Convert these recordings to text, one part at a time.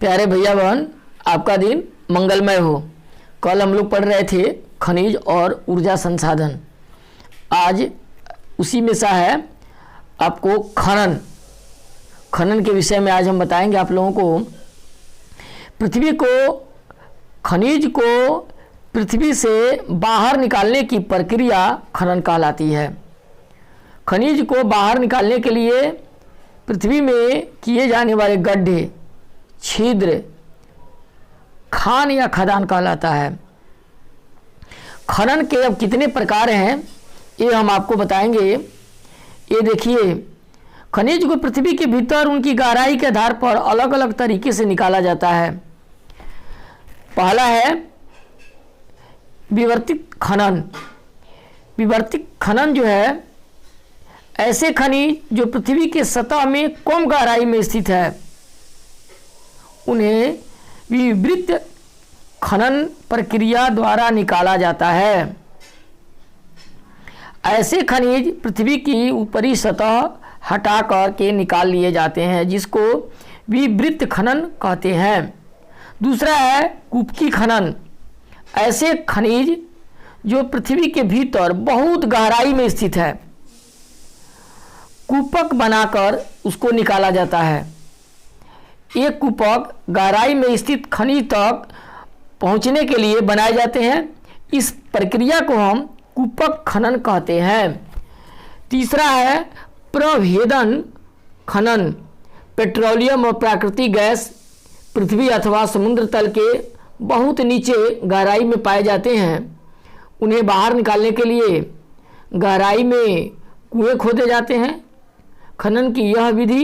प्यारे भैया बहन, आपका दिन मंगलमय हो। कल हम लोग पढ़ रहे थे खनिज और ऊर्जा संसाधन। आज उसी में सा है आपको खनन के विषय में आज हम बताएंगे आप लोगों को। पृथ्वी को, खनिज को पृथ्वी से बाहर निकालने की प्रक्रिया खनन कहलाती है। खनिज को बाहर निकालने के लिए पृथ्वी में किए जाने वाले गड्ढे, छिद्र, खान या खदान कहलाता है। खनन के अब कितने प्रकार हैं ये हम आपको बताएंगे। ये देखिए, खनिज को पृथ्वी के भीतर उनकी गहराई के आधार पर अलग अलग तरीके से निकाला जाता है। पहला है विवर्तित खनन। विवर्तित खनन जो है ऐसे खनिज जो पृथ्वी के सतह में कम गहराई में स्थित है, उन्हें विवृत खनन प्रक्रिया द्वारा निकाला जाता है। ऐसे खनिज पृथ्वी की ऊपरी सतह हटा कर के निकाल लिए जाते हैं, जिसको विवृत खनन कहते हैं। दूसरा है कूपकी खनन। ऐसे खनिज जो पृथ्वी के भीतर बहुत गहराई में स्थित है, कूपक बनाकर उसको निकाला जाता है। एक कूपक गहराई में स्थित खनिज तक पहुंचने के लिए बनाए जाते हैं। इस प्रक्रिया को हम कूपक खनन कहते हैं। तीसरा है प्रभेदन खनन। पेट्रोलियम और प्राकृतिक गैस पृथ्वी अथवा समुद्र तल के बहुत नीचे गहराई में पाए जाते हैं। उन्हें बाहर निकालने के लिए गहराई में कुएं खोदे जाते हैं। खनन की यह विधि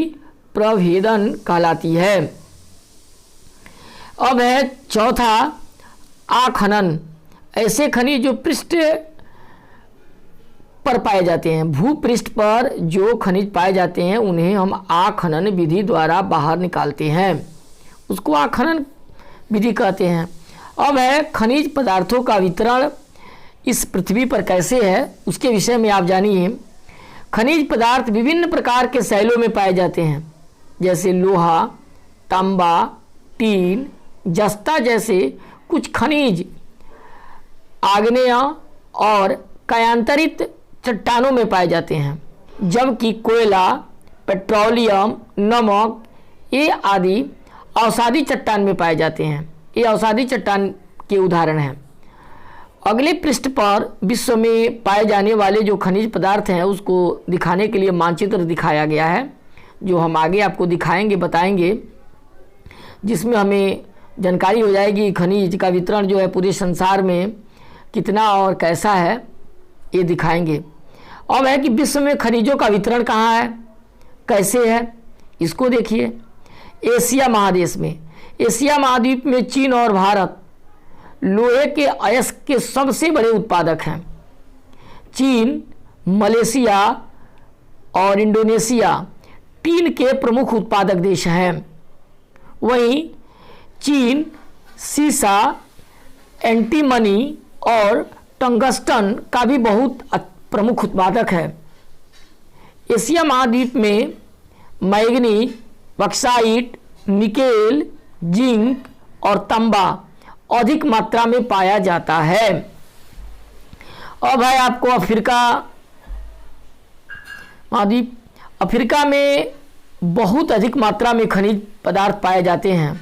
प्रभेदन कहलाती है। अब है चौथा आखनन। ऐसे खनिज जो पृष्ठ पर पाए जाते हैं, भूपृष्ठ पर जो खनिज पाए जाते हैं, उन्हें हम आखनन विधि द्वारा बाहर निकालते हैं। उसको आखनन विधि कहते हैं। अब है खनिज पदार्थों का वितरण इस पृथ्वी पर कैसे है, उसके विषय में आप जानिए। खनिज पदार्थ विभिन्न प्रकार के शैलों में पाए जाते हैं, जैसे लोहा, तांबा, टीन, जस्ता जैसे कुछ खनिज आग्नेय और कायांतरित चट्टानों में पाए जाते हैं, जबकि कोयला, पेट्रोलियम, नमक ये आदि अवसादी चट्टान में पाए जाते हैं। ये अवसादी चट्टान के उदाहरण हैं। अगले पृष्ठ पर विश्व में पाए जाने वाले जो खनिज पदार्थ हैं उसको दिखाने के लिए मानचित्र दिखाया गया है, जो हम आगे आपको दिखाएंगे, बताएंगे, जिसमें हमें जानकारी हो जाएगी खनिज का वितरण जो है पूरे संसार में कितना और कैसा है, ये दिखाएंगे। अब है कि विश्व में खनिजों का वितरण कहाँ है, कैसे है, इसको देखिए। एशिया महादेश में, एशिया महाद्वीप में चीन और भारत लोहे के अयस्क के सबसे बड़े उत्पादक हैं। चीन, मलेशिया और इंडोनेशिया टीन के प्रमुख उत्पादक देश हैं। वहीं चीन सीसा, एंटीमनी और टंगस्टन का भी बहुत प्रमुख उत्पादक है। एशिया महाद्वीप में मैग्नीज, बक्साइट, निकेल, जिंक और तांबा अधिक मात्रा में पाया जाता है। अब है आपको अफ्रीका महाद्वीप। अफ्रीका में बहुत अधिक मात्रा में खनिज पदार्थ पाए जाते हैं।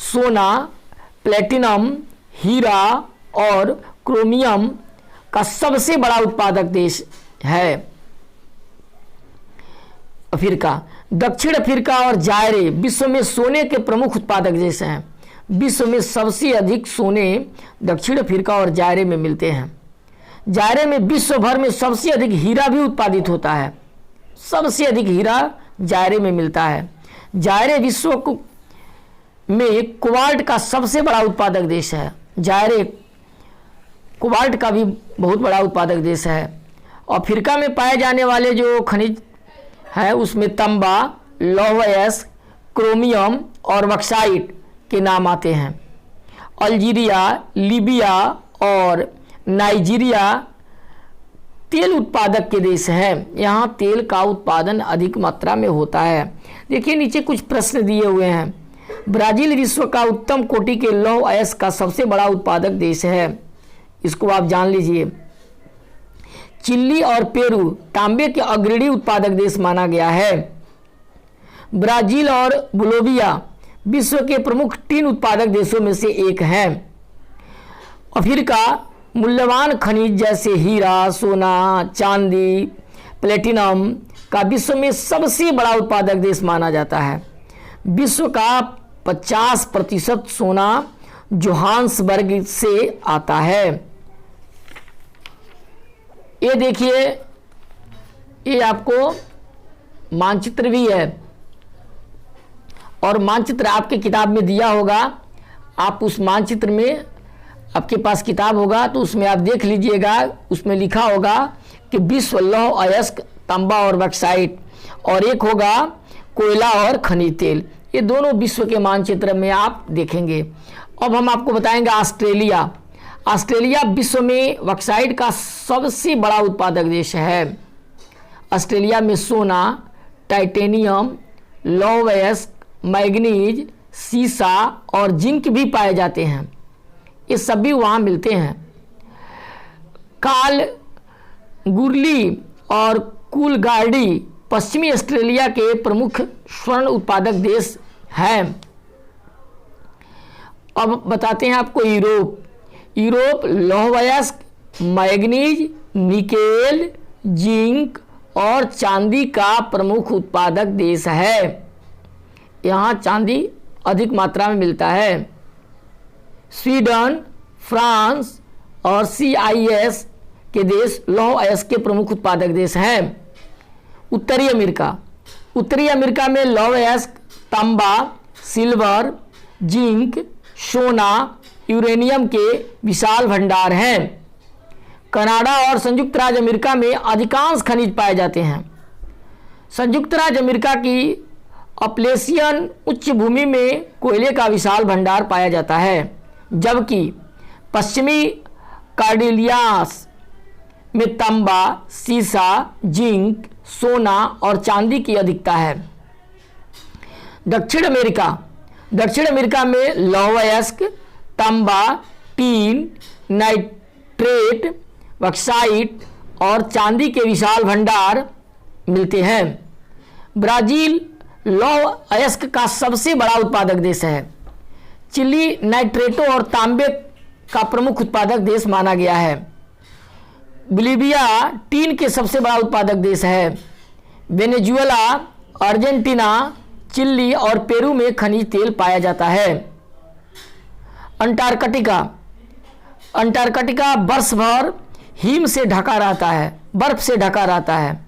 सोना, प्लेटिनम, हीरा और क्रोमियम का सबसे बड़ा उत्पादक देश है अफ्रीका। दक्षिण अफ्रीका और जायरे विश्व में सोने के प्रमुख उत्पादक देश हैं। विश्व में सबसे अधिक सोने दक्षिण अफ्रीका और जायरे में मिलते हैं। जायरे में विश्व भर में सबसे अधिक हीरा भी उत्पादित होता है। सबसे अधिक हीरा जायरे में मिलता है। जायरे विश्व में कोबाल्ट का सबसे बड़ा उत्पादक देश है। जायरे कोबाल्ट का भी बहुत बड़ा उत्पादक देश है। अफ्रीका में पाए जाने वाले जो खनिज है उसमें तांबा, लौह अयस्क, क्रोमियम और बक्साइट के नाम आते हैं। अल्जीरिया, लीबिया और नाइजीरिया तेल उत्पादक के देश हैं। यहाँ तेल का उत्पादन अधिक मात्रा में होता है। देखिए नीचे कुछ प्रश्न दिए हुए हैं। ब्राजील विश्व का उत्तम कोटि के लौह अयस्क का सबसे बड़ा उत्पादक देश है, इसको आप जान लीजिए। चिली और पेरू तांबे के अग्रणी उत्पादक देश माना गया है। ब्राजील और बोलिविया विश्व के प्रमुख टीन उत्पादक देशों में से एक हैं। अफ्रीका मूल्यवान खनिज जैसे हीरा, सोना, चांदी, प्लेटिनम का विश्व में सबसे बड़ा उत्पादक देश माना जाता है। विश्व का 50% सोना जोहान्सबर्ग से आता है। ये देखिए, ये आपको मानचित्र भी है और मानचित्र आपके किताब में दिया होगा। आप उस मानचित्र में, आपके पास किताब होगा तो उसमें आप देख लीजिएगा, उसमें लिखा होगा कि विश्व लौह अयस्क, तांबा और बॉक्साइट, और एक होगा कोयला और खनिज तेल। ये दोनों विश्व के मानचित्र में आप देखेंगे। अब हम आपको बताएंगे ऑस्ट्रेलिया। ऑस्ट्रेलिया विश्व में बॉक्साइट का सबसे बड़ा उत्पादक देश है। ऑस्ट्रेलिया में सोना, टाइटेनियम, लौह अयस्क, मैग्नीज, सीसा और जिंक भी पाए जाते हैं। ये सभी वहाँ मिलते हैं। काल गुरली और कूलगार्डी पश्चिमी ऑस्ट्रेलिया के प्रमुख स्वर्ण उत्पादक देश हैं। अब बताते हैं आपको यूरोप। यूरोप लौह अयस्क, मैग्नीज, निकेल, जिंक और चांदी का प्रमुख उत्पादक देश है। यहाँ चांदी अधिक मात्रा में मिलता है। स्वीडन, फ्रांस और CIS के देश लौह अयस्क के प्रमुख उत्पादक देश हैं। उत्तरी अमेरिका। उत्तरी अमेरिका में लौह अयस्क, तांबा, सिल्वर, जिंक, सोना, यूरेनियम के विशाल भंडार हैं। कनाडा और संयुक्त राज्य अमेरिका में अधिकांश खनिज पाए जाते हैं। संयुक्त राज्य अमेरिका की अपलेशियन उच्च भूमि में कोयले का विशाल भंडार पाया जाता है, जबकि पश्चिमी कार्डिलियास में तांबा, सीसा, जिंक, सोना और चांदी की अधिकता है। दक्षिण अमेरिका में लौह अयस्क, तांबा, टीन, नाइट्रेट, बॉक्साइट और चांदी के विशाल भंडार मिलते हैं। ब्राजील लौह अयस्क का सबसे बड़ा उत्पादक देश है। चिली नाइट्रेटो और तांबे का प्रमुख उत्पादक देश माना गया है। बोलिविया टीन के सबसे बड़ा उत्पादक देश है। वेनेजुएला, अर्जेंटीना, चिली और पेरू में खनिज तेल पाया जाता है। अंटार्कटिका वर्ष भर हिम से ढका रहता है, बर्फ से ढका रहता है।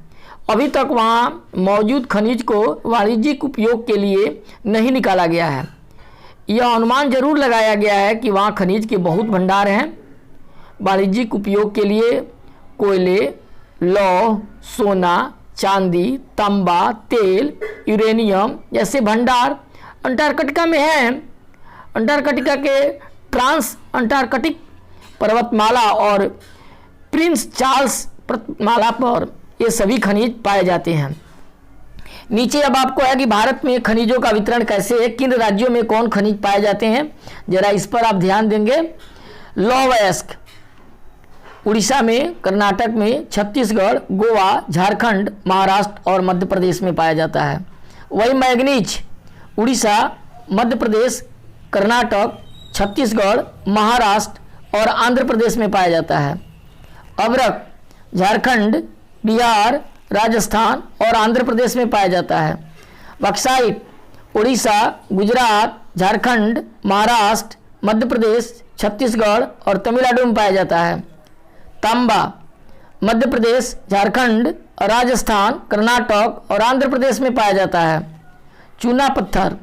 अभी तक वहाँ मौजूद खनिज को वाणिज्यिक उपयोग के लिए नहीं निकाला गया है। यह अनुमान जरूर लगाया गया है कि वहाँ खनिज के बहुत भंडार हैं। वाणिज्यिक उपयोग के लिए कोयले, लौह, सोना, चांदी, तांबा, तेल, यूरेनियम जैसे भंडार अंटार्कटिका में हैं। अंटार्कटिका के ट्रांस अंटार्कटिक पर्वतमाला और प्रिंस चार्ल्स पर्वतमाला पर ये सभी खनिज पाए जाते हैं। नीचे अब आपको है कि भारत में खनिजों का वितरण कैसे है, किन राज्यों में कौन खनिज पाए जाते हैं, जरा इस पर आप ध्यान देंगे। लौह अयस्क उड़ीसा में, कर्नाटक में, छत्तीसगढ़, गोवा, झारखंड, महाराष्ट्र और मध्य प्रदेश में पाया जाता है। वही मैग्नीज उड़ीसा, मध्य प्रदेश, कर्नाटक, छत्तीसगढ़, महाराष्ट्र और आंध्र प्रदेश में पाया जाता है। अभ्रक झारखंड, बिहार, राजस्थान और आंध्र प्रदेश में पाया जाता है। बॉक्साइट उड़ीसा, गुजरात, झारखंड, महाराष्ट्र, मध्य प्रदेश, छत्तीसगढ़ और तमिलनाडु में पाया जाता है। तांबा मध्य प्रदेश, झारखंड, राजस्थान, कर्नाटक और आंध्र प्रदेश में पाया जाता है। चूना पत्थर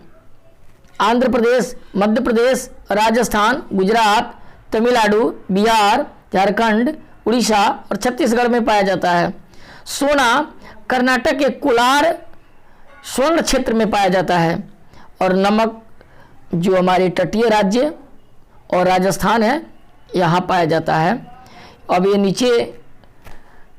आंध्र प्रदेश, मध्य प्रदेश, राजस्थान, गुजरात, तमिलनाडु, बिहार, झारखंड, उड़ीसा और छत्तीसगढ़ में पाया जाता है। सोना कर्नाटक के कोलार स्वर्ण क्षेत्र में पाया जाता है। और नमक जो हमारे तटीय राज्य और राजस्थान है यहाँ पाया जाता है। अब ये नीचे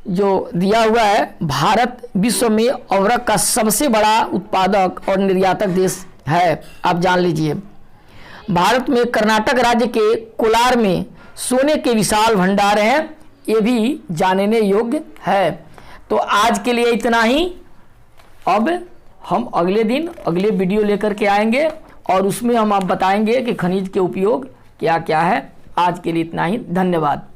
जो दिया हुआ है, भारत विश्व में अवरक का सबसे बड़ा उत्पादक और निर्यातक देश है, आप जान लीजिए। भारत में कर्नाटक राज्य के कोलार में सोने के विशाल भंडार हैं, ये भी जानने योग्य है। तो आज के लिए इतना ही। अब हम अगले दिन अगले वीडियो लेकर के आएंगे और उसमें हम आप बताएंगे कि खनिज के उपयोग क्या क्या है। आज के लिए इतना ही, धन्यवाद।